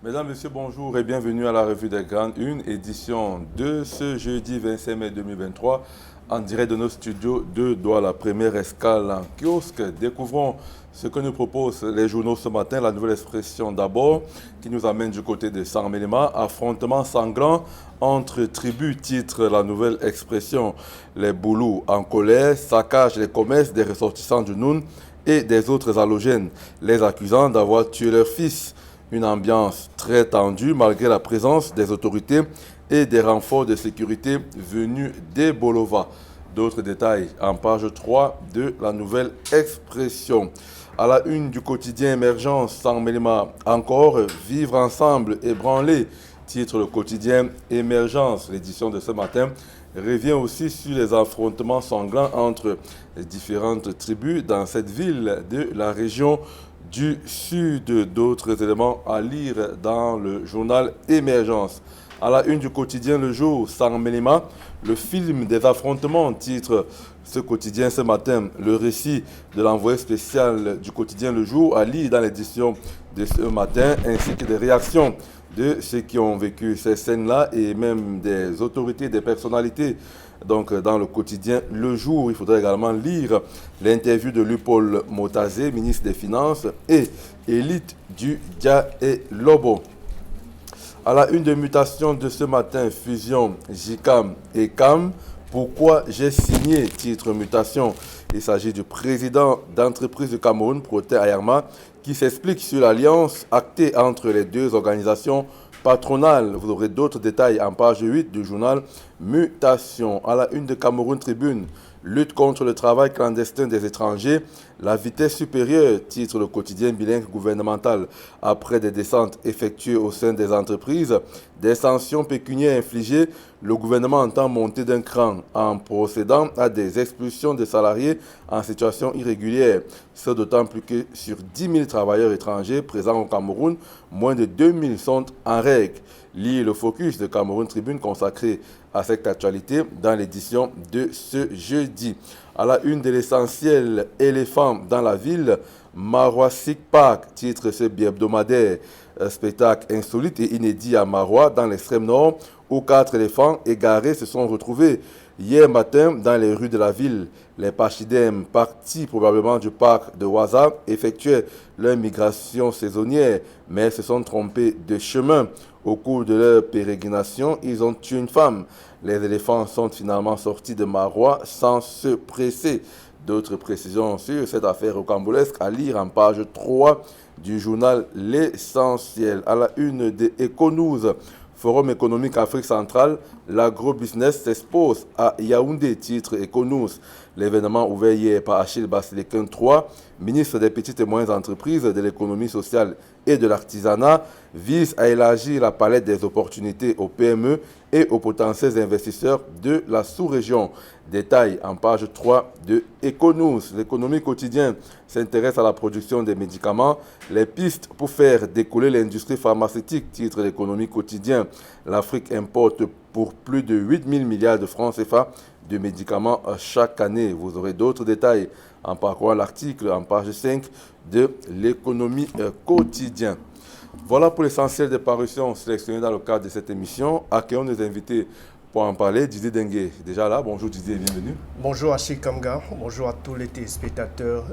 Mesdames, Messieurs, bonjour et bienvenue à la revue des Grandes Une, édition de ce jeudi 25 mai 2023, en direct de nos studios de Douala, la première escale en kiosque. Découvrons ce que nous proposent les journaux ce matin. La nouvelle expression d'abord, qui nous amène du côté de Saint-Méléma, affrontement sanglant entre tribus, titre la nouvelle expression. Les Boulous en colère saccagent les commerces des ressortissants du Noun et des autres halogènes, les accusant d'avoir tué leur fils. Une ambiance très tendue malgré la présence des autorités et des renforts de sécurité venus des Bolova. D'autres détails en page 3 de la nouvelle expression. À la une du quotidien Émergence sans Mélima, encore vivre ensemble et branler, titre le quotidien Émergence. L'édition de ce matin revient aussi sur les affrontements sanglants entre les différentes tribus dans cette ville de la région du Sud. D'autres éléments à lire dans le journal Émergence. À la une du quotidien Le Jour, Sang Mélima, le film des affrontements, titre ce quotidien ce matin. Le récit de l'envoyé spécial du quotidien Le Jour à lire dans l'édition de ce matin, ainsi que des réactions de ceux qui ont vécu ces scènes-là et même des autorités, des personnalités. Donc, dans le quotidien Le Jour, il faudrait également lire l'interview de Lupaul Motazé, ministre des Finances, et Élite du Dia et Lobo. À la une de mutation de ce matin, fusion JICAM et CAM, pourquoi j'ai signé, titre mutation. Il s'agit du président d'entreprise du Cameroun, Protais Ayarma, qui s'explique sur l'alliance actée entre les deux organisations patronales. Vous aurez d'autres détails en page 8 du journal Mutation. À la une de Cameroun Tribune, lutte contre le travail clandestin des étrangers, la vitesse supérieure, titre le quotidien bilingue gouvernemental. Après des descentes effectuées au sein des entreprises, des sanctions pécuniaires infligées, le gouvernement entend monter d'un cran en procédant à des expulsions de salariés en situation irrégulière. C'est d'autant plus que sur 10 000 travailleurs étrangers présents au Cameroun, moins de 2 000 sont en règle. Lire le focus de Cameroun Tribune consacré à cette actualité dans l'édition de ce jeudi. À la une de l'essentiel éléphant dans la ville, Marois Sick Park, titre ce bi-hebdomadaire. Spectacle insolite et inédit à Marois dans l'extrême nord où 4 éléphants égarés se sont retrouvés hier matin dans les rues de la ville. Les pachidèmes partis probablement du parc de Ouaza effectuaient leur migration saisonnière mais se sont trompés de chemin. Au cours de leur pérégrination, ils ont tué une femme. Les éléphants sont finalement sortis de Marois sans se presser. D'autres précisions sur cette affaire rocambolesque à lire en page 3 du journal L'Essentiel. À la une de Econews, Forum économique Afrique centrale, l'agrobusiness s'expose à Yaoundé, titre Econews. L'événement ouvert hier par Achille Basilekin III, ministre des petites et moyennes entreprises, de l'économie sociale et de l'artisanat, vise à élargir la palette des opportunités aux PME et aux potentiels investisseurs de la sous-région. Détail en page 3 de Econews. L'économie quotidienne s'intéresse à la production des médicaments, les pistes pour faire décoller l'industrie pharmaceutique, titre l'économie quotidien. L'Afrique importe pour plus de 8 000 milliards de francs CFA de médicaments chaque année. Vous aurez d'autres détails en parcourant l'article en page 5 de l'économie quotidien. Voilà pour l'essentiel des parutions sélectionnées dans le cadre de cette émission. Accueillons nos invités pour en parler. Didier Dengue, déjà là. Bonjour Didier, bienvenue. Bonjour Achille Kamga, bonjour à tous les téléspectateurs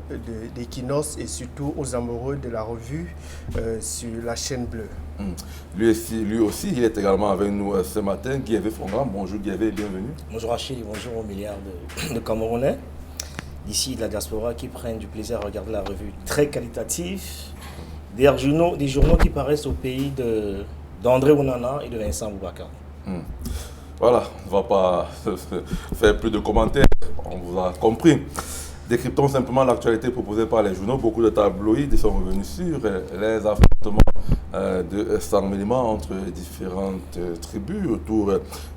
d'Equinos et surtout aux amoureux de la revue sur la chaîne bleue. Lui aussi, il est également avec nous ce matin. Guy-Hervé Fongram, bonjour Guy-Hervé, bienvenue. Bonjour Achille, bonjour aux milliards de Camerounais d'ici de la diaspora qui prennent du plaisir à regarder la revue très qualitative. Des journaux qui paraissent au pays d'André Onana et de Vincent Boubacar. Voilà, on ne va pas faire plus de commentaires, on vous a compris. Décryptons simplement l'actualité proposée par les journaux. Beaucoup de tabloïds sont revenus sur les affrontements de Saint-Méléma entre différentes tribus autour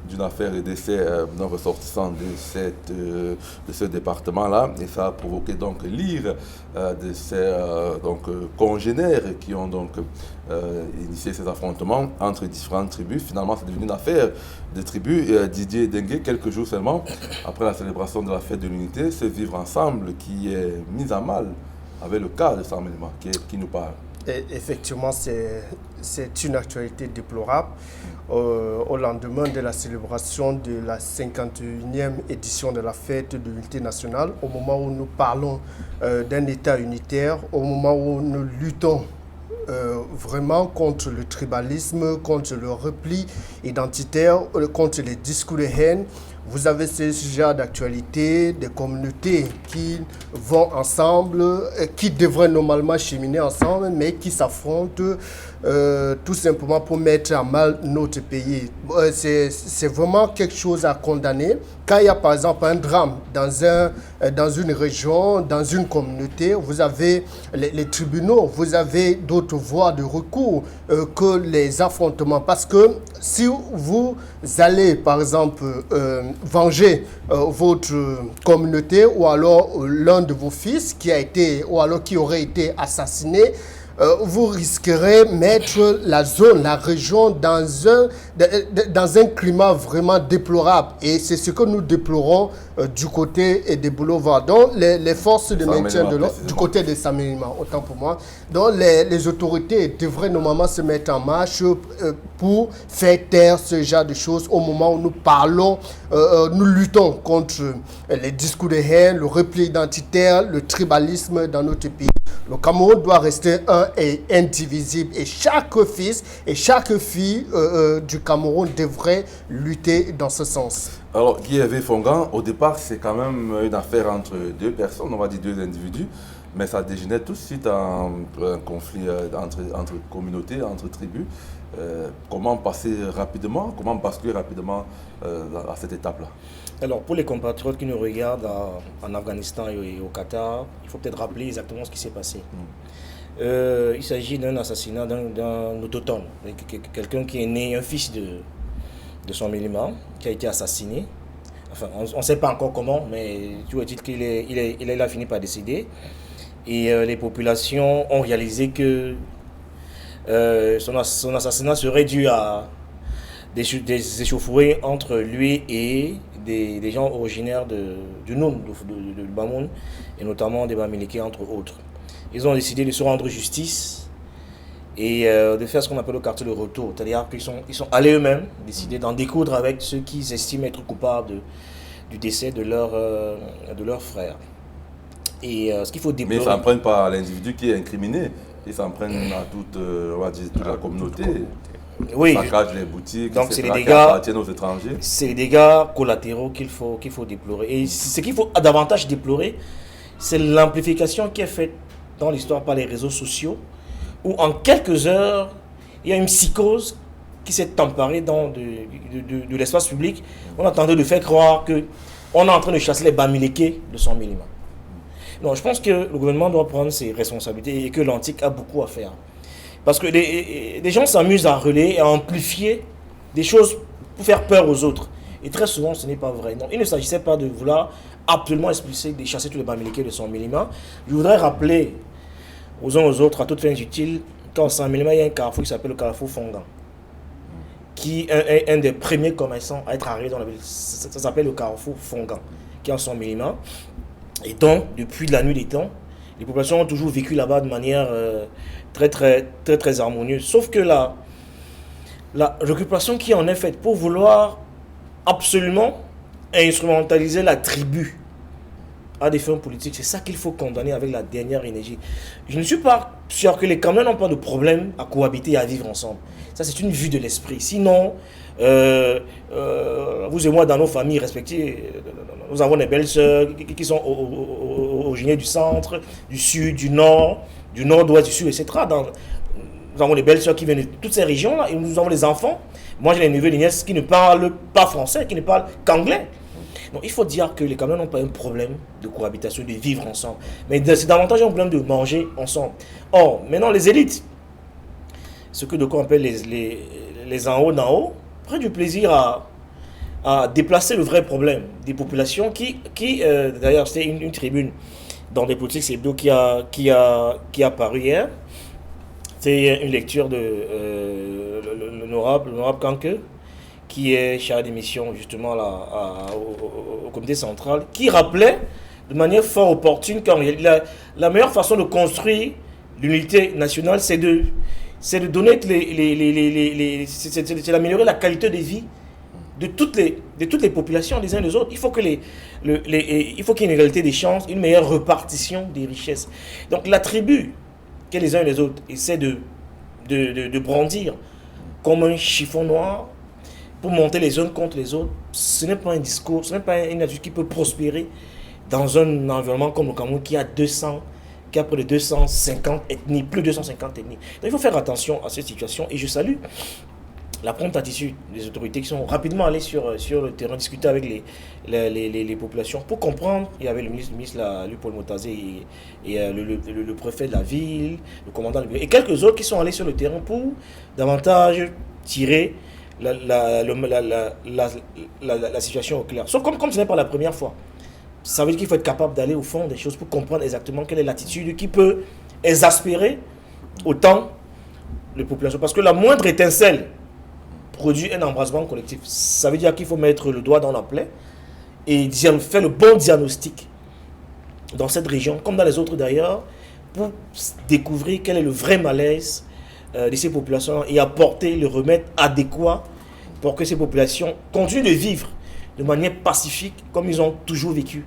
d'une affaire de décès d'un ressortissant de ce département-là. Et ça a provoqué donc l'ire de ces congénères qui ont donc initié ces affrontements entre différentes tribus. Finalement, c'est devenu une affaire de tribus. Didier Dengue, quelques jours seulement après la célébration de la fête de l'unité, c'est vivre ensemble qui est mise à mal avec le cas de Saint-Méléma qui nous parle. Effectivement, c'est une actualité déplorable. Au lendemain de la célébration de la 51e édition de la fête de l'unité nationale, au moment où nous parlons d'un État unitaire, au moment où nous luttons vraiment contre le tribalisme, contre le repli identitaire, contre les discours de haine. Vous avez ce genre d'actualité, des communautés qui vont ensemble, qui devraient normalement cheminer ensemble, mais qui s'affrontent tout simplement pour mettre à mal notre pays. C'est vraiment quelque chose à condamner. Quand il y a par exemple un drame dans une région, dans une communauté, vous avez les tribunaux, vous avez d'autres voies de recours que les affrontements. Parce que si vous allez par exemple venger votre communauté ou alors l'un de vos fils qui aurait été assassiné, vous risquerez mettre la zone, la région dans un climat vraiment déplorable. Et c'est ce que nous déplorons du côté des boulevards. Donc, les forces de maintien de l'ordre, du côté des Samélimas, autant pour moi. Donc, les autorités devraient normalement se mettre en marche pour faire taire ce genre de choses au moment où nous parlons, nous luttons contre les discours de haine, le repli identitaire, le tribalisme dans notre pays. Le Cameroun doit rester un et indivisible et chaque fils et chaque fille du Cameroun devrait lutter dans ce sens. Alors, Guy Hervé Fongan, au départ, c'est quand même une affaire entre deux personnes, on va dire deux individus, mais ça dégénère tout de suite en un conflit entre communautés, entre tribus. Comment passer rapidement, comment basculer rapidement à cette étape-là? Alors, pour les compatriotes qui nous regardent en Afghanistan et au Qatar, il faut peut-être rappeler exactement ce qui s'est passé. Il s'agit d'un assassinat d'un autochtone, quelqu'un qui est né, un fils de son Mélima, qui a été assassiné. Enfin, on ne sait pas encore comment, mais tu vois, qu'il a fini par décéder. Et les populations ont réalisé que son assassinat serait dû à des échauffourées entre lui et des gens originaires du Noun, de Bamoun, et notamment des Bamileke, entre autres. Ils ont décidé de se rendre justice et de faire ce qu'on appelle le quartier de retour. C'est-à-dire qu'ils sont allés eux-mêmes décider d'en découdre avec ceux qu'ils estiment être coupables du décès de leur frère. Et ce qu'il faut déplorer... Mais ils ne s'en prennent pas à l'individu qui est incriminé, ils s'en prennent à toute la communauté. Oui, saccage les boutiques, donc c'est les dégâts, appartiennent aux étrangers. C'est les dégâts collatéraux qu'il faut déplorer. Et ce qu'il faut davantage déplorer, c'est l'amplification qui est faite dans l'histoire par les réseaux sociaux, où en quelques heures, il y a une psychose qui s'est emparée de l'espace public. On a tenté de faire croire qu'on est en train de chasser les Bamileke de son Mélima. Non, je pense que le gouvernement doit prendre ses responsabilités et que l'Antique a beaucoup à faire. Parce que des gens s'amusent à relayer et à amplifier des choses pour faire peur aux autres. Et très souvent, ce n'est pas vrai. Non, il ne s'agissait pas de vouloir absolument expulser, de chasser tous les Bamileke de son Mélima. Je voudrais rappeler aux uns aux autres, à toutes fins utiles, qu'en San Mélima, il y a un carrefour qui s'appelle le carrefour Fongan, qui est un des premiers commerçants à être arrivé dans la ville. Ça s'appelle le carrefour Fongan, qui est en San Mélima. Et donc, depuis la nuit des temps, les populations ont toujours vécu là-bas de manière très harmonieuse. Sauf que la récupération qui en est faite pour vouloir absolument instrumentaliser la tribu à des fins politiques, c'est ça qu'il faut condamner avec la dernière énergie. Je ne suis pas sûr que les Camerounais n'ont pas de problème à cohabiter et à vivre ensemble. Ça, c'est une vue de l'esprit. Sinon, vous et moi, dans nos familles respectives, nous avons des belles-sœurs qui sont originaires du centre, du sud, du nord, du nord-ouest, du sud, etc. Nous avons des belles-sœurs qui viennent de toutes ces régions-là et nous avons des enfants. Moi, j'ai des neveux et des nièces qui ne parlent pas français, qui ne parlent qu'anglais. Donc, il faut dire que les Camerounais n'ont pas un problème de cohabitation, de vivre ensemble. Mais c'est davantage un problème de manger ensemble. Or, maintenant, les élites, ce que de quoi on appelle les en haut d'en haut, prennent du plaisir à déplacer le vrai problème des populations qui d'ailleurs, c'était une tribune dans des politiques, c'est Hebdo qui a paru hier. C'est une lecture de l'honorable Kanke, qui est chargé d'émission justement au comité central, qui rappelait de manière fort opportune que la meilleure façon de construire l'unité nationale, c'est de donner c'est d'améliorer la qualité de vie de toutes les populations les uns des autres. Il faut qu'il y ait une égalité des chances, une meilleure répartition des richesses. Donc l'attribut que les uns et les autres essaient de brandir comme un chiffon noir pour monter les uns contre les autres, ce n'est pas un discours, ce n'est pas une attitude qui peut prospérer dans un environnement comme le Cameroun qui a près de 250 ethnies, plus de 250 ethnies. Donc il faut faire attention à cette situation et je salue la prompte attitude des autorités qui sont rapidement allées sur le terrain, discuter avec les populations pour comprendre. Il y avait le ministre Paul Motazé et le préfet de la ville, le commandant de la ville, et quelques autres qui sont allés sur le terrain pour davantage tirer la situation au clair. Sauf comme ce n'est pas la première fois. Ça veut dire qu'il faut être capable d'aller au fond des choses pour comprendre exactement quelle est l'attitude qui peut exaspérer autant les populations. Parce que la moindre étincelle produit un embrasement collectif. Ça veut dire qu'il faut mettre le doigt dans la plaie et faire le bon diagnostic dans cette région, comme dans les autres d'ailleurs, pour découvrir quel est le vrai malaise de ces populations et apporter le remède adéquat pour que ces populations continuent de vivre de manière pacifique comme ils ont toujours vécu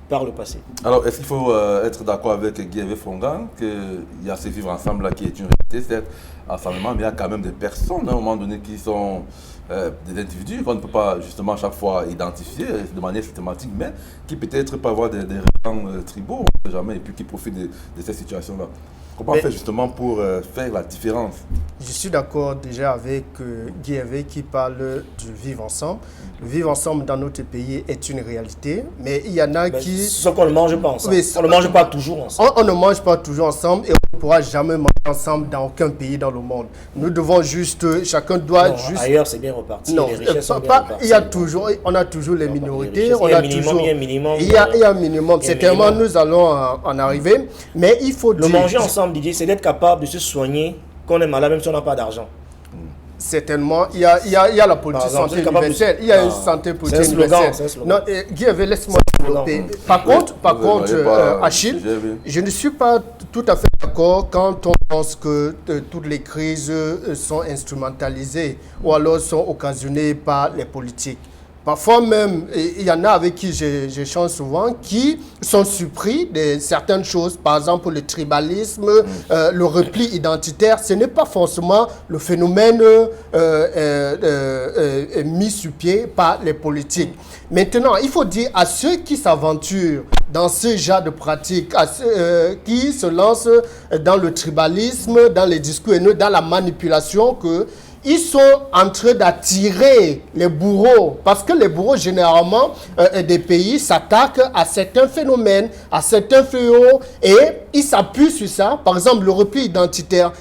par le passé. Alors, est-ce qu'il faut être d'accord avec Guy Fongan qu'il y a ce vivre ensemble là qui est une réalité, certes, ensemble, mais il y a quand même des personnes à un moment donné qui sont des individus qu'on ne peut pas justement à chaque fois identifier de manière systématique, mais qui peut-être peuvent avoir des rangs tribaux, on ne sait jamais, et puis qui profitent de ces situations-là. Comment on fait justement pour faire la différence? Je suis d'accord déjà avec Guy Hervé qui parle du vivre ensemble. Le vivre ensemble dans notre pays est une réalité, mais il y en a qui... Sauf qu'on ne mange pas ensemble. On ne mange pas toujours ensemble. On ne mange pas toujours ensemble et on ne pourra jamais manger ensemble dans aucun pays dans le monde. Nous devons juste... Chacun doit juste... Ailleurs, c'est bien reparti. Non, les richesses sont bien reparties. On a toujours les minorités. Il y a un minimum. Il y a un minimum. Certainement, nous allons en arriver. Mais il faut dire... Le manger ensemble, Didier, c'est d'être capable de se soigner quand on est malade, même si on n'a pas d'argent. Certainement, il y a la politique santé universelle. Il y a une santé politique universelle. Non, Guy Hervé, laisse-moi développer. Par contre, Achille, je ne suis pas tout à fait d'accord quand on pense que toutes les crises sont instrumentalisées ou alors sont occasionnées par les politiques. Parfois même, il y en a avec qui j'échange souvent qui sont surpris de certaines choses. Par exemple, le tribalisme, le repli identitaire, ce n'est pas forcément le phénomène mis sur pied par les politiques. Maintenant, il faut dire à ceux qui s'aventurent dans ce genre de pratiques, à ceux qui se lancent dans le tribalisme, dans les discours haineux, dans la manipulation, que ils sont en train d'attirer les bourreaux, parce que les bourreaux, généralement, des pays s'attaquent à certains phénomènes, à certains fléaux, et ils s'appuient sur ça. Par exemple, le repli identitaire.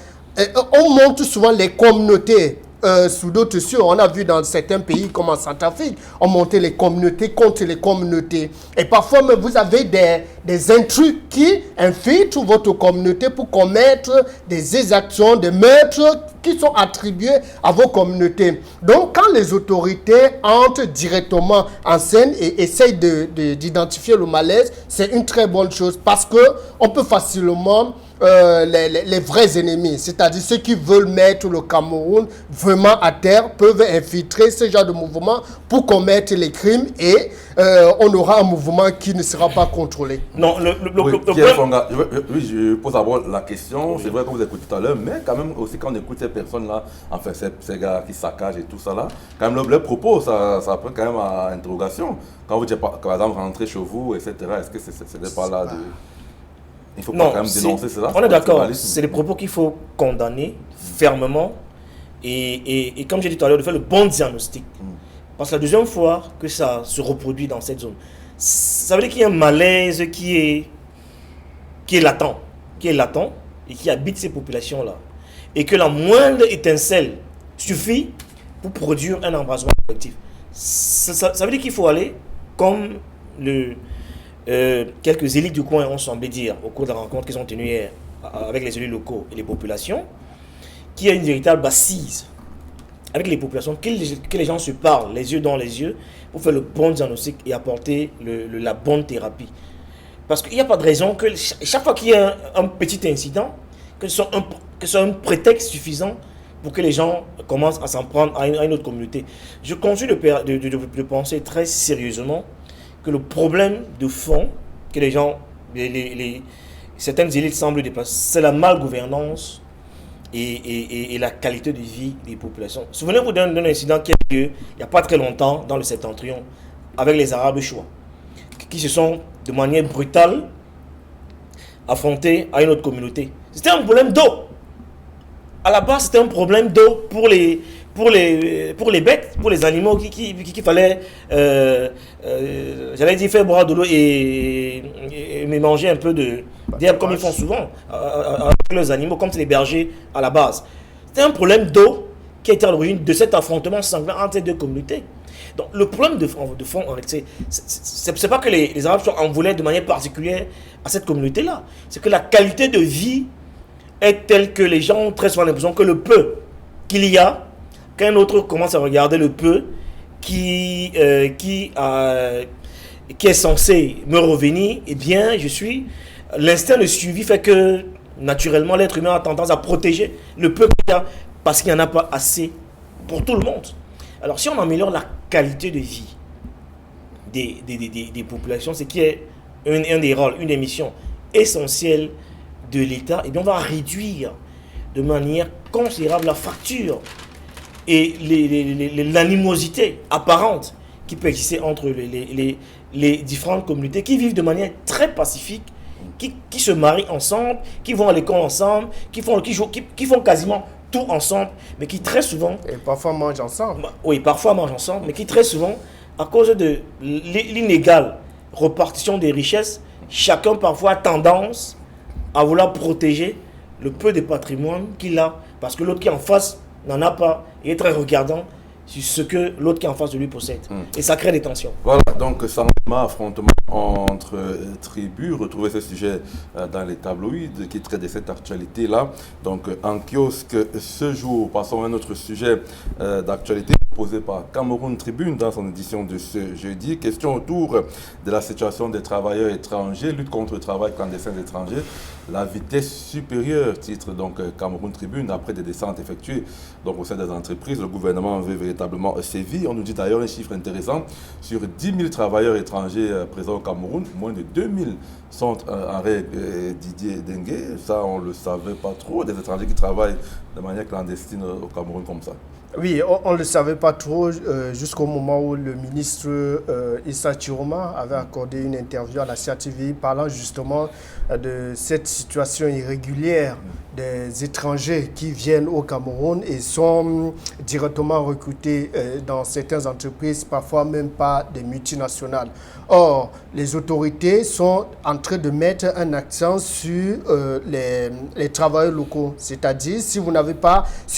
On montre souvent les communautés. Sous d'autres cieux, on a vu dans certains pays comme en Centrafrique, on montait les communautés contre les communautés. Et parfois, même, vous avez des intrus qui infiltrent votre communauté pour commettre des exactions, des meurtres qui sont attribués à vos communautés. Donc, quand les autorités entrent directement en scène et essayent d'identifier le malaise, c'est une très bonne chose parce qu'on peut facilement... les vrais ennemis, c'est-à-dire ceux qui veulent mettre le Cameroun vraiment à terre, peuvent infiltrer ce genre de mouvement pour commettre les crimes et on aura un mouvement qui ne sera pas contrôlé. Non, je pose d'abord la question, c'est vrai que vous écoutez tout à l'heure, mais quand même aussi quand on écoute ces personnes-là, enfin ces gars qui saccagent et tout ça là, quand même leurs propos, ça prend quand même à interrogation. Quand vous dites par exemple rentrer chez vous, etc., est-ce que ce n'est pas là de... Il faut pas quand même dénoncer cela. On est d'accord, c'est des propos qu'il faut condamner fermement et comme j'ai dit tout à l'heure, de faire le bon diagnostic. Parce que la deuxième fois que ça se reproduit dans cette zone, ça veut dire qu'il y a un malaise qui est latent et qui habite ces populations-là. Et que la moindre étincelle suffit pour produire un embrasement collectif. Ça veut dire qu'il faut aller comme quelques élites du coin ont semblé dire au cours de la rencontre qu'ils ont tenue hier avec les élus locaux et les populations, qu'il y a une véritable assise avec les populations, que les gens se parlent les yeux dans les yeux pour faire le bon diagnostic et apporter la bonne thérapie. Parce qu'il n'y a pas de raison que chaque fois qu'il y a un petit incident, que ce soit un prétexte suffisant pour que les gens commencent à s'en prendre à une autre communauté. Je continue de penser très sérieusement que le problème de fond que les gens, certaines élites semblent dépasser, c'est la malgouvernance et la qualité de vie des populations. Souvenez-vous d'un incident qui a eu lieu il n'y a pas très longtemps dans le Septentrion avec les Arabes chouas, qui se sont de manière brutale affrontés à une autre communauté. C'était un problème d'eau. À la base, c'était un problème d'eau pour les bêtes, pour les animaux qu'il fallait, j'allais dire, faire boire de l'eau et manger un peu d'herbe comme ils font souvent avec leurs animaux, comme c'est les bergers à la base. C'était un problème d'eau qui a été à l'origine de cet affrontement sanglant entre ces deux communautés. Donc le problème de fond, c'est pas que les Arabes en voulaient de manière particulière à cette communauté-là. C'est que la qualité de vie est telle que les gens ont très souvent l'impression que le peu qu'il y a, qu'un autre commence à regarder le peu qui est censé me revenir, eh bien, l'instinct de suivi fait que, naturellement, l'être humain a tendance à protéger le peu qu'il y a parce qu'il n'y en a pas assez pour tout le monde. Alors, si on améliore la qualité de vie des populations, ce qui est un des rôles, une des missions essentielles de l'État, eh bien, on va réduire de manière considérable la fracture et l'animosité apparente qui peut exister entre les différentes communautés qui vivent de manière très pacifique, qui se marient ensemble, qui vont à l'école ensemble, qui font quasiment tout ensemble, mais qui très souvent... Et parfois mangent ensemble. Oui, parfois mangent ensemble, mais qui très souvent, à cause de l'inégale répartition des richesses, chacun parfois a tendance à vouloir protéger le peu de patrimoine qu'il a, parce que l'autre qui est en face n'en a pas, et est très regardant sur ce que l'autre qui est en face de lui possède. Et ça crée des tensions. Voilà, donc affrontement entre tribus, retrouver ce sujet dans les tabloïds qui traitent de cette actualité-là. Donc en kiosque ce jour, passons à un autre sujet d'actualité posé par Cameroun Tribune dans son édition de ce jeudi. Question autour de la situation des travailleurs étrangers, lutte contre le travail clandestin des étrangers. La vitesse supérieure, titre donc Cameroun Tribune, après des descentes effectuées donc, au sein des entreprises. Le gouvernement veut véritablement sévir. On nous dit d'ailleurs un chiffre intéressant. Sur 10 000 travailleurs étrangers présents au Cameroun, moins de 2 000 sont en règle Didier Dengue. Ça, on ne le savait pas trop. Des étrangers qui travaillent de manière clandestine au Cameroun comme ça. Oui, on ne le savait pas trop jusqu'au moment où le ministre Issa Chiroma avait accordé une interview à la CATV parlant justement de cette situation irrégulière des étrangers qui viennent au Cameroun et sont directement recrutés dans certaines entreprises, parfois même pas des multinationales. Or, les autorités sont en train de mettre un accent sur les travailleurs locaux. C'est-à-dire, si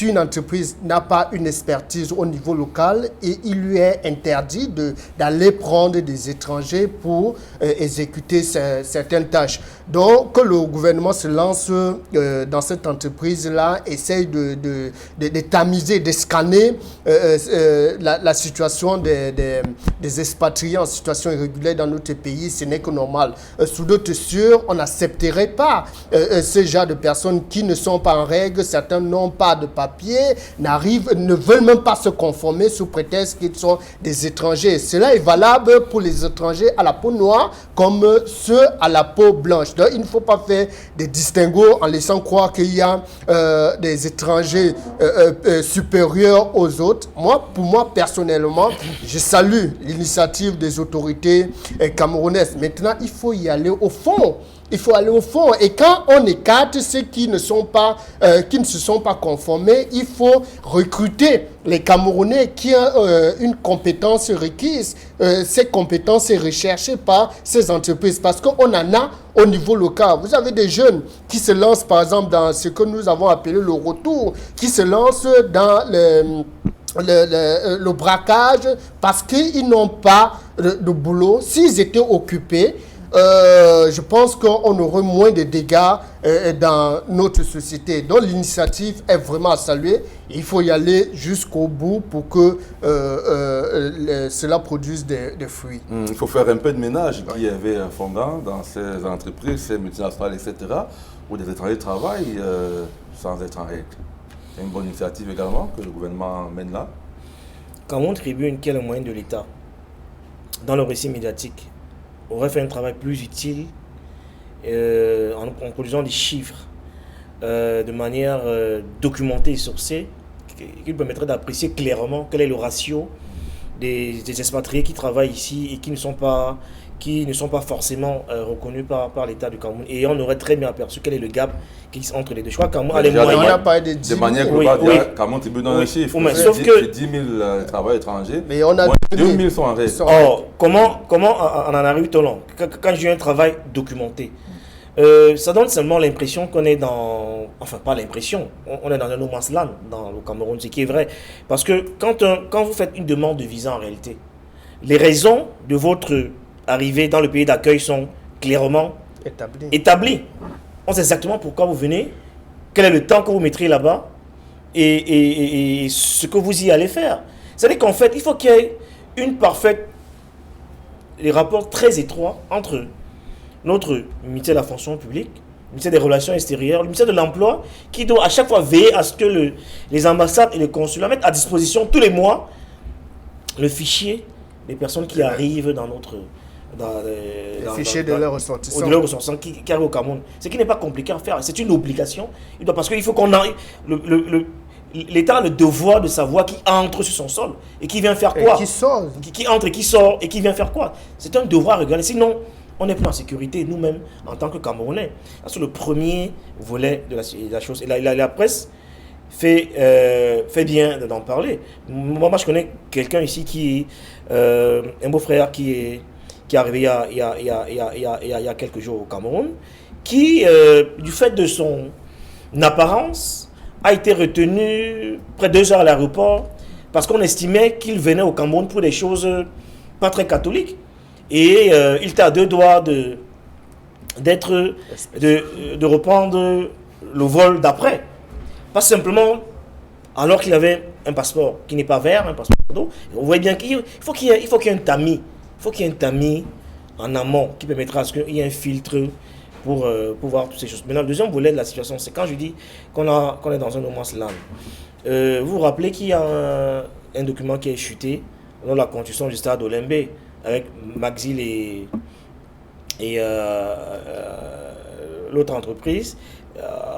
une entreprise n'a pas une expertise au niveau local, et il lui est interdit d'aller prendre des étrangers pour exécuter certaines tâches. Donc, que le gouvernement se lance dans cette entreprise-là, essaye de tamiser, de scanner la situation des expatriés en situation irrégulière dans notre pays, ce n'est que normal. Sous d'autres sûrs, on n'accepterait pas ce genre de personnes qui ne sont pas en règle, certains n'ont pas de papier, ne veulent même pas se conformer sous prétexte qu'ils sont des étrangers. Cela est valable pour les étrangers à la peau noire comme ceux à la peau blanche. Donc, il ne faut pas faire des distinguos en laissant croire qu'il y a des étrangers supérieurs aux autres. Pour moi, personnellement, je salue l'initiative des autorités camerounaises. Maintenant, il faut y aller au fond. Il faut aller au fond. Et quand on écarte ceux qui ne se sont pas conformés, il faut recruter les Camerounais qui ont une compétence requise. Ces compétences sont recherchées par ces entreprises parce qu'on en a au niveau local. Vous avez des jeunes qui se lancent, par exemple, dans ce que nous avons appelé le retour, qui se lancent dans le braquage parce qu'ils n'ont pas de boulot. S'ils étaient occupés, je pense qu'on aurait moins de dégâts dans notre société. Donc l'initiative est vraiment à saluer. Il faut y aller jusqu'au bout pour que cela produise des fruits. Il faut faire un peu de ménage qui avait fondant dans ces entreprises, ces multinationales, etc. où des étrangers travaillent sans être en règle. C'est une bonne initiative également que le gouvernement mène là. Cameroun Tribune, qui est le moyen de l'État, dans le récit médiatique, aurait fait un travail plus utile en produisant des chiffres de manière documentée et sourcée, qui permettrait d'apprécier clairement quel est le ratio des expatriés qui travaillent ici et qui ne sont pas forcément reconnus par l'État du Cameroun. Et on aurait très bien aperçu quel est le gap qui existe entre les deux. Je crois que Cameroun a les moyens. On a parlé de manière globale, oui. Cameroun Tribune donne un chiffre. Oui, mais sauf que 10 000 travailleurs étrangers, mais on a 2 000 sont en règle. Or, comment on en arrive tout long quand j'ai un travail documenté, ça donne seulement l'impression qu'on est dans... Enfin, pas l'impression, on est dans un no man's land dans le Cameroun, ce qui est vrai. Parce que quand vous faites une demande de visa en réalité, les raisons de votre arrivée dans le pays d'accueil sont clairement établies. On sait exactement pourquoi vous venez, quel est le temps que vous mettrez là-bas et ce que vous y allez faire. C'est-à-dire qu'en fait, il faut qu'il y ait les rapports très étroits entre notre ministère de la fonction publique, le ministère des Relations extérieures, le ministère de l'Emploi, qui doit à chaque fois veiller à ce que les ambassades et les consulats mettent à disposition tous les mois le fichier des personnes qui arrivent dans notre... le fichier de leurs ressortissants. De leurs ressortissants qui arrivent au Cameroun. Ce qui n'est pas compliqué à faire, c'est une obligation. Parce qu'il faut qu'on ait... L'État a le devoir de savoir qui entre sur son sol et qui vient faire quoi. Et qui sort. Qui entre et qui sort et qui vient faire quoi. C'est un devoir à regarder. Sinon, on n'est plus en sécurité nous-mêmes en tant que Camerounais. C'est le premier volet de la chose. Et la presse fait bien d'en parler. Moi, je connais quelqu'un ici un beau-frère qui est arrivé il y a quelques jours au Cameroun, qui, du fait de son apparence, a été retenu près de 2 heures à l'aéroport parce qu'on estimait qu'il venait au Cameroun pour des choses pas très catholiques. Et il était à 2 doigts de reprendre le vol d'après. Pas simplement alors qu'il avait un passeport qui n'est pas vert, un passeport d'eau. On voit bien qu'il faut qu'il y ait un tamis. Il faut qu'il y ait un tamis en amont qui permettra à ce qu'il y ait un filtre pour voir toutes ces choses. Maintenant, le deuxième volet de la situation, c'est quand je dis qu'on est dans un no man's land. Vous vous rappelez qu'il y a un document qui est chuté dans la construction du stade Olembe avec Maxil et l'autre entreprise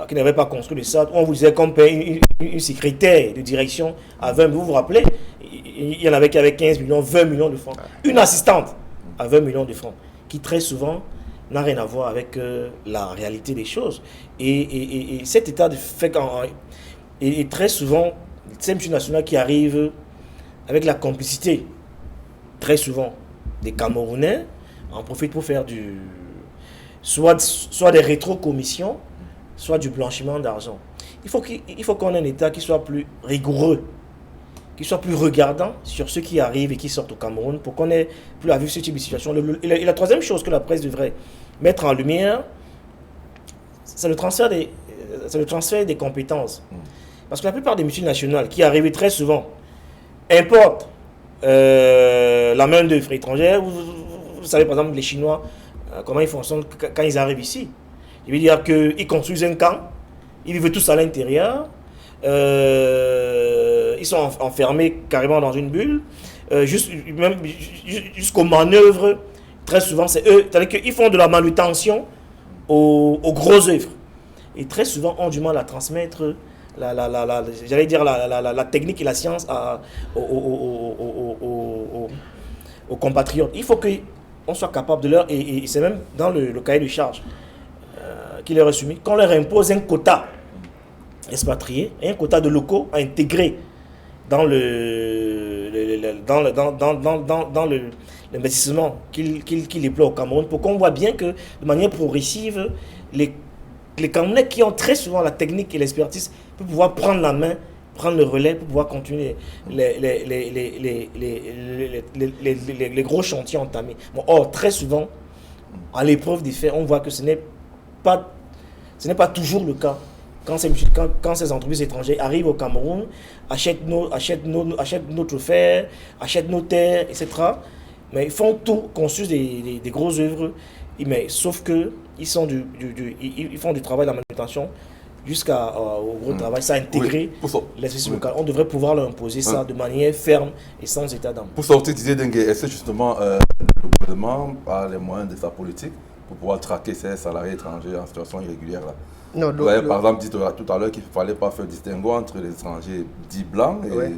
qui n'avait pas construit le stade. On vous disait qu'on paye une secrétaire de direction à 20 millions. Vous vous rappelez? Il y en avait qui avaient 15 millions, 20 millions de francs. Une assistante à 20 millions de francs qui très souvent n'a rien à voir avec la réalité des choses. Et cet état de fait et très souvent, ces multinationales qui arrivent avec la complicité, très souvent, des Camerounais, en profitent pour faire soit des rétrocommissions, soit du blanchiment d'argent. Il faut qu'on ait un État qui soit plus rigoureux, qui soit plus regardant sur ceux qui arrivent et qui sortent au Cameroun pour qu'on ait plus à vivre ce type de situation. Et la troisième chose que la presse devrait mettre en lumière, c'est le transfert des compétences. Parce que la plupart des multinationales qui arrivent très souvent importent la main-d'œuvre étrangère. Vous savez par exemple les Chinois, comment ils fonctionnent quand ils arrivent ici. Je veux dire qu'ils construisent un camp, ils vivent tous à l'intérieur, ils sont enfermés carrément dans une bulle, jusqu'aux manœuvres, très souvent c'est eux, c'est-à-dire qu'ils font de la manutention aux grosses œuvres. Et très souvent ont du mal à transmettre j'allais dire la technique et la science aux compatriotes. Il faut qu'on soit capable de leur, et c'est même dans le cahier de charge qui leur est soumis, qu'on leur impose un quota expatrié et un quota de locaux à intégrer dans l'investissement qu'il déploie au Cameroun, pour qu'on voit bien que de manière progressive, les Camerounais qui ont très souvent la technique et l'expertise pour pouvoir prendre la main, prendre le relais, pour pouvoir continuer les gros chantiers entamés. Bon, or, très souvent, à l'épreuve des faits, on voit que ce n'est pas toujours le cas. Quand ces entreprises étrangères arrivent au Cameroun, achètent notre fer, achètent nos terres, etc. Mais ils font tout, construisent des grosses œuvres Mais sauf que ils font du travail de la manutention jusqu'au gros travail, ça a intégré les spécificités locales. On devrait pouvoir leur imposer ça de manière ferme et sans état d'âme. Pour sortir d'idée dingue, est-ce que justement le gouvernement a les moyens de sa politique pour pouvoir traquer ces salariés étrangers en situation irrégulière là? Non, Vous avez par exemple dit tout à l'heure qu'il ne fallait pas faire distinguo entre les étrangers dits blancs et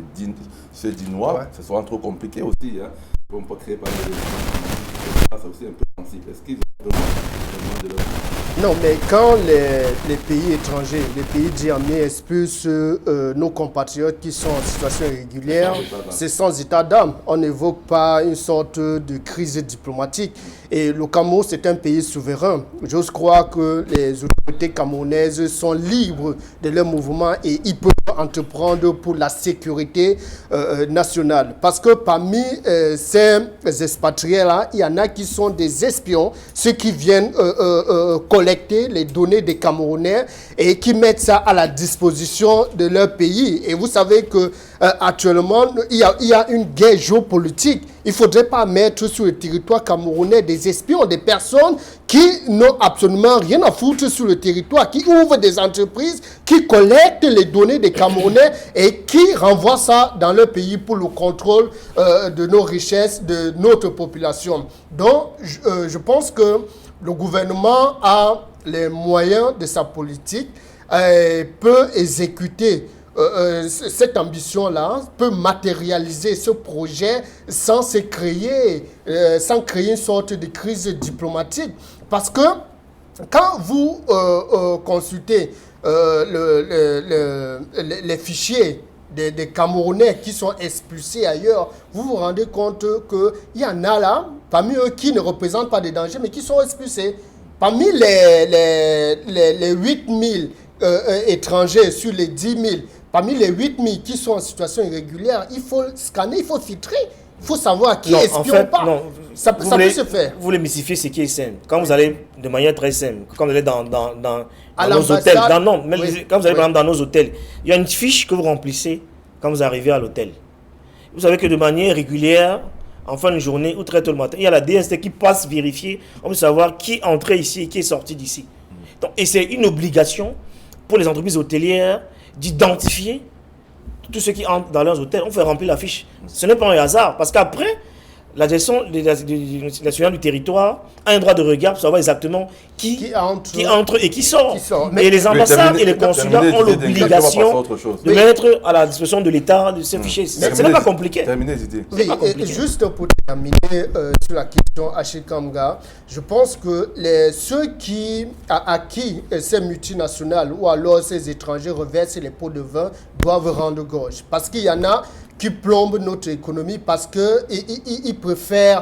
ceux dits noirs. Ouais. C'est souvent trop compliqué aussi. Hein. On peut créer par les c'est aussi un peu sensible. Est-ce qu'ils ont vraiment de leur... Non, mais quand les pays étrangers, les pays dits amis expulsent nos compatriotes qui sont en situation irrégulière, c'est sans état d'âme. On n'évoque pas une sorte de crise diplomatique. Et le Cameroun, c'est un pays souverain. J'ose croire que les autorités camerounaises sont libres de leurs mouvements et ils peuvent entreprendre pour la sécurité nationale. Parce que parmi ces expatriés-là, il y en a qui sont des espions, ceux qui viennent collecter les données des Camerounais et qui mettent ça à la disposition de leur pays. Et vous savez que actuellement, il y a une guerre géopolitique. Il ne faudrait pas mettre sur le territoire camerounais des espions, des personnes qui n'ont absolument rien à foutre sur le territoire, qui ouvrent des entreprises, qui collectent les données des Camerounais et qui renvoient ça dans leur pays pour le contrôle de nos richesses, de notre population. Donc, je pense que le gouvernement a les moyens de sa politique, peut exécuter cette ambition-là, peut matérialiser ce projet sans créer une sorte de crise diplomatique. Parce que quand vous consultez les fichiers des Camerounais qui sont expulsés ailleurs, vous vous rendez compte qu'il y en a là, parmi eux, qui ne représentent pas des dangers, mais qui sont expulsés. Parmi les 8000 étrangers sur les 10 000, parmi les 8000 qui sont en situation irrégulière, il faut scanner, il faut filtrer, il faut savoir qui est espion ou pas. Non, ça peut se faire. Vous voulez mystifier ce qui est simple. Quand vous allez de manière très simple, quand vous allez dans à nos hôtels, quand vous allez oui. par exemple dans nos hôtels, il y a une fiche que vous remplissez quand vous arrivez à l'hôtel. Vous savez que de manière régulière, en fin de journée ou très tôt le matin, il y a la DST qui passe vérifier. On veut savoir qui est entré ici et qui est sorti d'ici. Donc, et c'est une obligation pour les entreprises hôtelières d'identifier tous ceux qui entrent dans leurs hôtels. On fait remplir la fiche. Ce n'est pas un hasard. Parce qu'après, la gestion nationale du territoire a un droit de regard pour savoir exactement qui entre et qui sort. Et les ambassades et les consulats ont l'obligation de mettre à la disposition de l'État de ces fichiers. Ce n'est pas compliqué. Terminez, Didier. Oui, juste pour terminer sur la question Achikamga, je pense que ceux à qui ces multinationales ou alors ces étrangers reversent les pots de vin doivent rendre gorge. Parce qu'il y en a qui plombent notre économie parce qu'ils préfèrent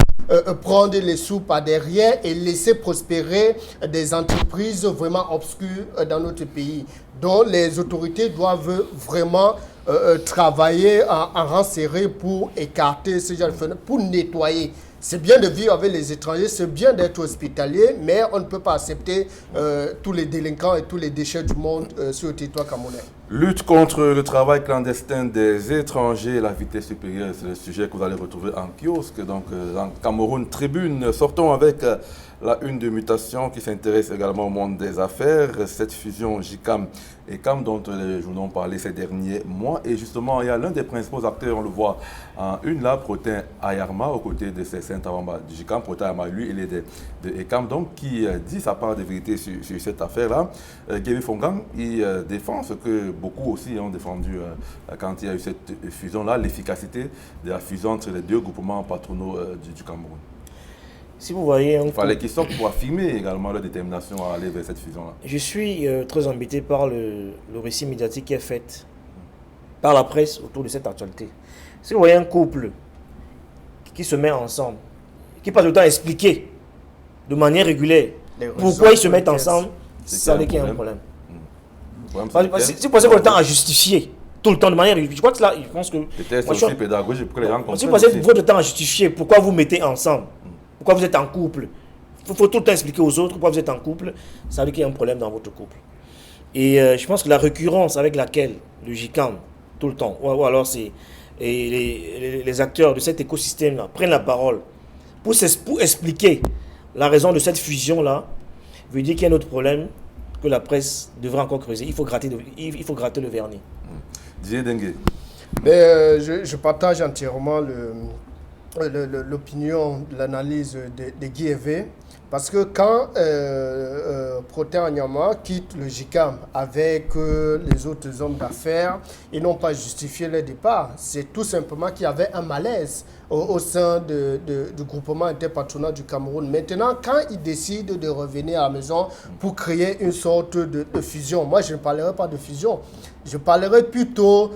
prendre les sous par derrière et laisser prospérer des entreprises vraiment obscures dans notre pays. Donc les autorités doivent vraiment travailler en rang serré pour écarter ce genre de phénomène, pour nettoyer. C'est bien de vivre avec les étrangers, c'est bien d'être hospitalier, mais on ne peut pas accepter tous les délinquants et tous les déchets du monde sur le territoire camerounais. Lutte contre le travail clandestin des étrangers, la vitesse supérieure, c'est le sujet que vous allez retrouver en kiosque, donc en Cameroun Tribune. Sortons avec la une de Mutation qui s'intéresse également au monde des affaires, cette fusion JICAM et CAM dont les journaux ont parlé ces derniers mois. Et justement, il y a l'un des principaux acteurs, on le voit en une là, Protin Ayarma, aux côtés de ces Saint-Avamba du JICAM. Protin Ayarma, lui, il est de ECAM, donc qui dit sa part de vérité sur cette affaire-là. Kevin Fongang, il défend ce que beaucoup aussi ont défendu quand il y a eu cette fusion-là, l'efficacité de la fusion entre les deux groupements patronaux du Cameroun. Si vous voyez il fallait qu'ils sortent pour affirmer également leur détermination à aller vers cette fusion-là. Je suis très embêté par le récit médiatique qui est fait par la presse autour de cette actualité. Si vous voyez un couple qui se met ensemble, qui passe le temps à expliquer de manière régulière pourquoi ils se mettent ensemble, ça veut dire qu'il y a un problème. Si vous passez votre temps à justifier tout le temps de manière régulière, je crois que là, je pense que... Peut-être aussi pédagogique pour que les gens comprennent. Si vous passez votre temps à justifier pourquoi vous mettez ensemble, pourquoi vous êtes en couple, il faut tout le temps expliquer aux autres pourquoi vous êtes en couple, ça veut dire qu'il y a un problème dans votre couple. Et je pense que la récurrence avec laquelle le JICAM, tout le temps, ou alors les acteurs de cet écosystème-là prennent la parole pour expliquer la raison de cette fusion-là veut dire qu'il y a un autre problème que la presse devrait encore creuser. Il faut gratter le vernis. Didier Dengue. Mais je partage entièrement l'opinion, l'analyse de Guy Hervé. Parce que quand Protais Anyama quitte le JICAM avec les autres hommes d'affaires, ils n'ont pas justifié le départ. C'est tout simplement qu'il y avait un malaise au sein du groupement interpatronal du Cameroun. Maintenant, quand ils décident de revenir à la maison pour créer une sorte de fusion, moi je ne parlerai pas de fusion, je parlerai plutôt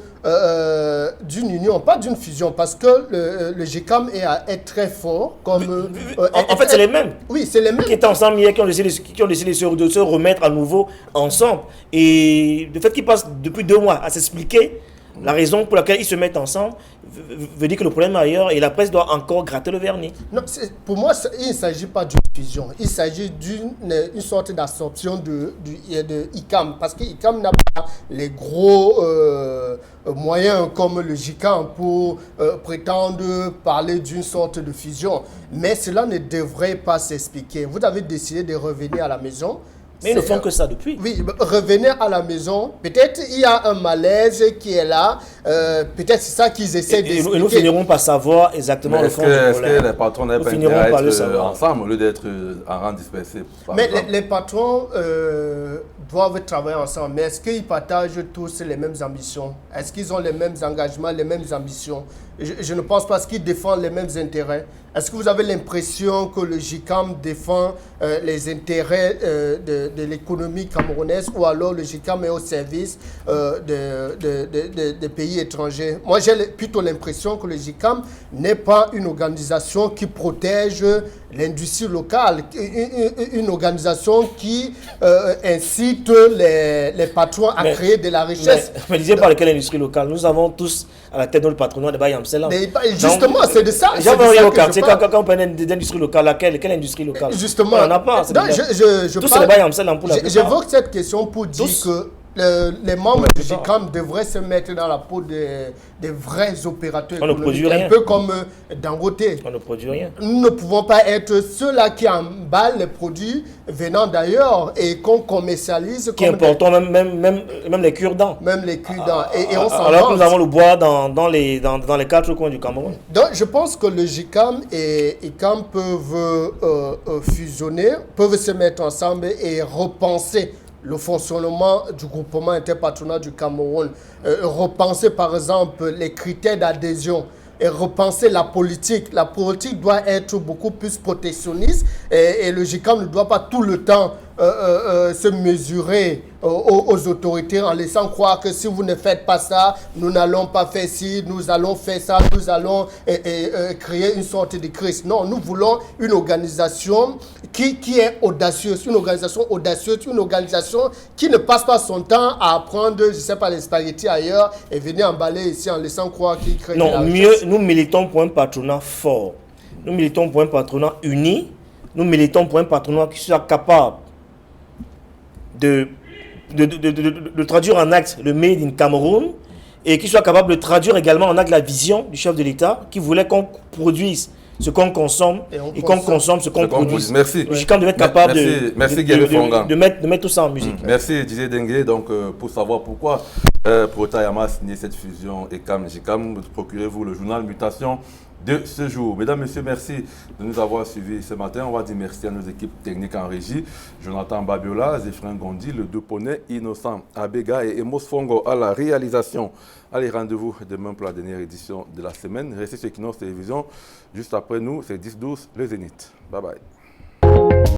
d'une union, pas d'une fusion, parce que le GCAM est très fort. Comme, en fait, c'est les mêmes. Oui, c'est les mêmes. Qui étaient ensemble hier, qui ont décidé de se remettre à nouveau ensemble. Et le fait qu'ils passent depuis 2 mois à s'expliquer, la raison pour laquelle ils se mettent ensemble veut dire que le problème est ailleurs et la presse doit encore gratter le vernis. Non, pour moi, il ne s'agit pas d'une fusion. Il s'agit d'une sorte d'absorption de ICAM. Parce que ICAM n'a pas les gros moyens comme le JICAM pour prétendre parler d'une sorte de fusion. Mais cela ne devrait pas s'expliquer. Vous avez décidé de revenir à la maison. Mais ils ne font que ça depuis. Oui, revenir à la maison, peut-être il y a un malaise qui est là, peut-être c'est ça qu'ils essaient d'expliquer. Et nous finirons par savoir exactement le fond du problème. Est-ce que les patrons n'avaient pas intérêt à être ensemble au lieu d'être en rang dispersé? Mais les patrons doivent travailler ensemble, mais est-ce qu'ils partagent tous les mêmes ambitions? Est-ce qu'ils ont les mêmes engagements, les mêmes ambitions? Je ne pense pas qu'ils défendent les mêmes intérêts. Est-ce que vous avez l'impression que le JICAM défend les intérêts de l'économie camerounaise ou alors le JICAM est au service des pays étrangers? Moi, j'ai plutôt l'impression que le JICAM n'est pas une organisation qui protège l'industrie locale, une organisation qui incite les patrons à créer de la richesse. Mais disais pas de quelle industrie locale. Nous avons tous à la tête de le patronat de Bayamsela. Justement, c'est de ça. Quand on parle d'industrie locale, quelle industrie locale? Justement. On n'en a pas. Tous c'est le Bayamsela pour la plupart. J'évoque cette question pour dire que les membres du JICAM devraient se mettre dans la peau des vrais opérateurs économiques. On ne produit rien. Un peu comme Dangote. On ne produit rien. Nous ne pouvons pas être ceux-là qui emballent les produits venant d'ailleurs et qu'on commercialise. Qui importons même les cure-dents. Même les cure-dents. Et on s'en alors que nous avons le bois dans les 4 coins du Cameroun. Donc je pense que le JICAM et ICAM peuvent fusionner, peuvent se mettre ensemble et repenser le fonctionnement du groupement interpatronal du Cameroun, repenser par exemple les critères d'adhésion et repenser la politique. La politique doit être beaucoup plus protectionniste et le JICAM ne doit pas tout le temps se mesurer aux autorités en laissant croire que si vous ne faites pas ça, nous n'allons pas faire ci, nous allons faire ça, nous allons créer une sorte de crise. Non, nous voulons une organisation qui est audacieuse, une organisation qui ne passe pas son temps à prendre, je ne sais pas, les spaghettis ailleurs et venir emballer ici en laissant croire qu'il crée de la richesse. Non, mieux, nous militons pour un patronat fort. Nous militons pour un patronat uni. Nous militons pour un patronat qui soit capable de traduire en acte le Made in Cameroun et qui soit capable de traduire également en acte la vision du chef de l'État qui voulait qu'on produise ce qu'on consomme et qu'on consomme ce qu'on produit. Merci. Le JICAM devait être capable de mettre tout ça en musique. Merci Didier Dengue. Donc, pour savoir pourquoi Protais Anyama a signé cette fusion ECAM-JICAM, procurez-vous le journal Mutation de ce jour. Mesdames, Messieurs, merci de nous avoir suivis ce matin. On va dire merci à nos équipes techniques en régie. Jonathan Babiola, Zéphrin Gondi, le Deux-Poney, Innocent Abega et Emos Fongo à la réalisation. Allez, rendez-vous demain pour la dernière édition de la semaine. Restez sur Equinox Télévision. Juste après nous, c'est 10-12, le Zénith. Bye bye.